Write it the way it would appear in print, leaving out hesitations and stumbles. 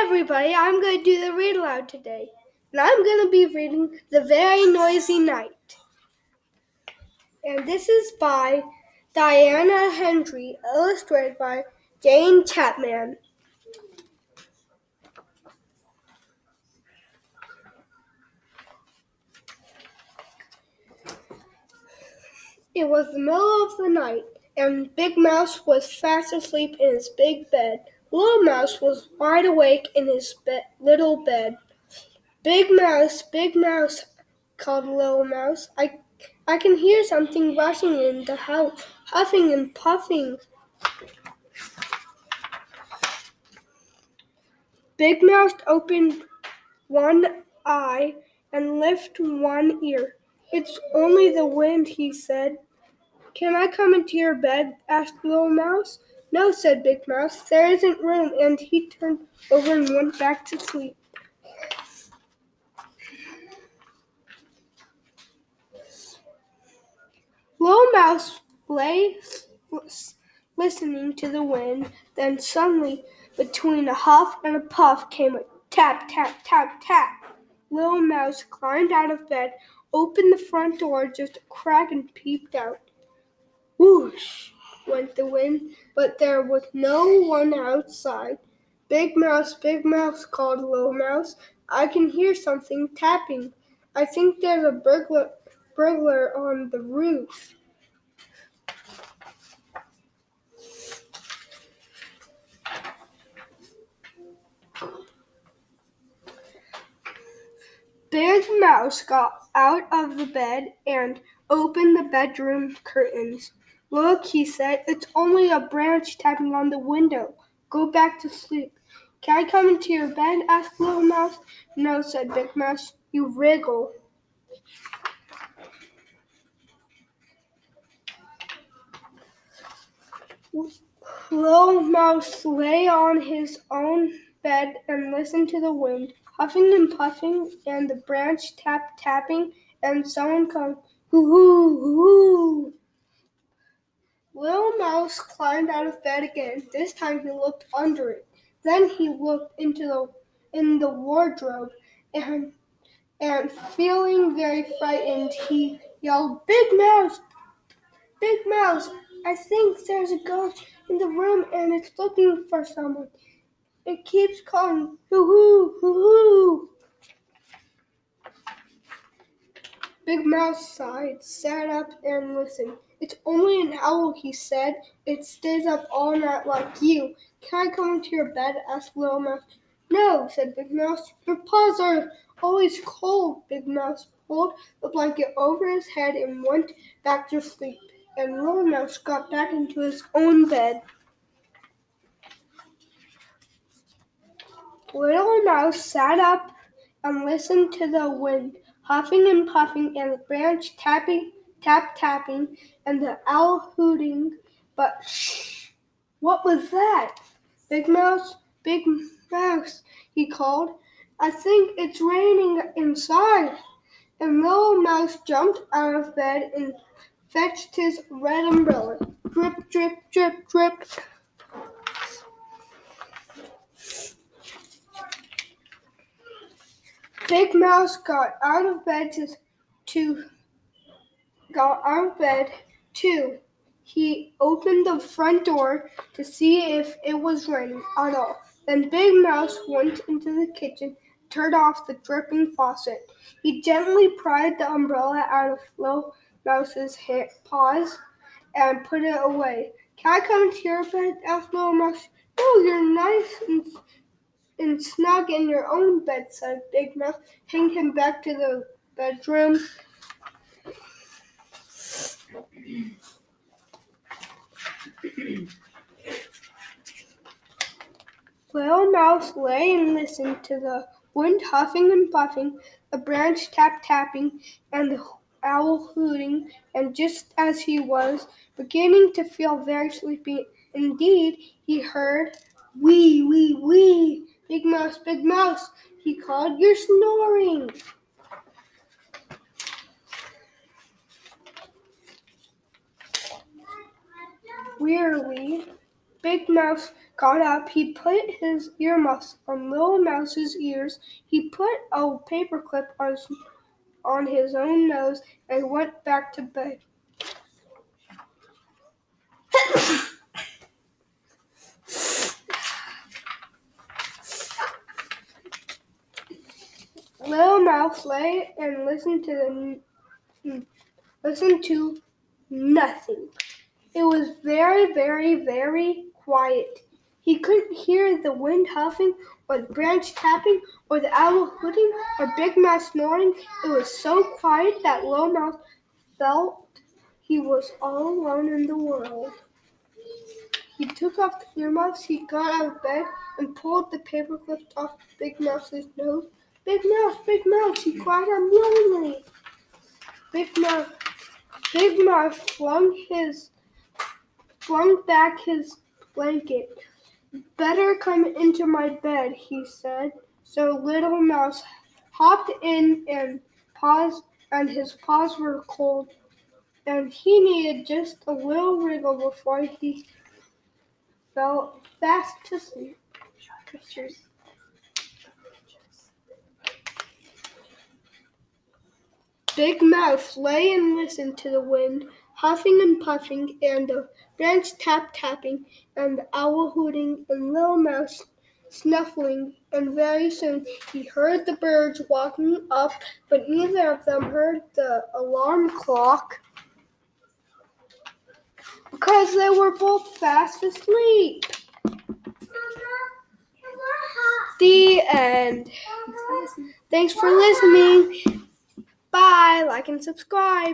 everybody, I'm going to do the read aloud today. And I'm going to be reading The Very Noisy Night. And this is by Diana Hendry, illustrated by Jane Chapman. It was the middle of the night, and Big Mouse was fast asleep in his big bed. Little Mouse was wide awake in his little bed. Big Mouse, called Little Mouse. I can hear something rushing in the house, huffing and puffing. Big Mouse opened one eye and lifted one ear. "It's only the wind," he said. "Can I come into your bed?" asked Little Mouse. "No," said Big Mouse, "there isn't room," and he turned over and went back to sleep. Little Mouse lay listening to the wind. Then suddenly, between a huff and a puff, came a tap, tap, tap, tap. Little Mouse climbed out of bed, opened the front door just a crack, and peeped out. Whoosh went the wind, but there was no one outside. Big Mouse, called Little Mouse. "I can hear something tapping. I think there's a burglar on the roof." Big Mouse got out of the bed and opened the bedroom curtains. "Look," he said, "it's only a branch tapping on the window. Go back to sleep." "Can I come into your bed?" asked Little Mouse. "No," said Big Mouse. "You wriggle." Little Mouse lay on his own bed and listened to the wind, huffing and puffing, and the branch tapping, and someone called, "Hoo-hoo, hoo-hoo." Little Mouse climbed out of bed again. This time he looked under it. Then he looked in the wardrobe, and feeling very frightened, he yelled, Big Mouse, I think there's a ghost in the room and it's looking for someone. It keeps calling, hoo-hoo, hoo-hoo." Big Mouse sighed, sat up, and listened. "It's only an owl," he said. "It stays up all night like you." "Can I come into your bed?" asked Little Mouse. "No," said Big Mouse. "Your paws are always cold." Big Mouse pulled the blanket over his head and went back to sleep. And Little Mouse got back into his own bed. Little Mouse sat up and listened to the wind, huffing and puffing, and the branch tapping, tapping, and the owl hooting. But shh! What was that? Big Mouse, he called. "I think it's raining inside." And Little Mouse jumped out of bed and fetched his red umbrella. Drip, drip, drip, drip. Big Mouse got out of bed too. He opened the front door to see if it was raining at all. Then Big Mouse went into the kitchen, turned off the dripping faucet. He gently pried the umbrella out of Little Mouse's paws and put it away. "Can I come into your bed?" asked Little Mouse. "No, you're nice and snug in your own bed," said Big Mouse, taking him back to the bedroom. Little Mouse lay and listened to the wind huffing and puffing, the branch tapping, and the owl hooting, and just as he was beginning to feel very sleepy indeed, he heard, "Wee, wee, wee! Big Mouse," he called, "you're snoring." Wearily, Big Mouse got up. He put his earmuffs on Little Mouse's ears. He put a paperclip on his own nose and went back to bed. Little Mouse lay and listened to nothing. It was very, very, very quiet. He couldn't hear the wind huffing, or the branch tapping, or the owl hooting, or Big Mouse snoring. It was so quiet that Little Mouse felt he was all alone in the world. He took off the earmuffs, he got out of bed, and pulled the paperclip off Big Mouse's nose. Big Mouse, he cried, I'm lonely. Big Mouse flung back his blanket. Better come into my bed, he said. So Little Mouse hopped in and his paws were cold, and he needed just a little wriggle before he fell fast to sleep. Big Mouse lay and listened to the wind, huffing and puffing, and the branch tapping, and the owl hooting, and Little Mouse snuffling, and very soon he heard the birds walking up, but neither of them heard the alarm clock because they were both fast asleep. The end. Thanks for listening. Bye. Like and subscribe.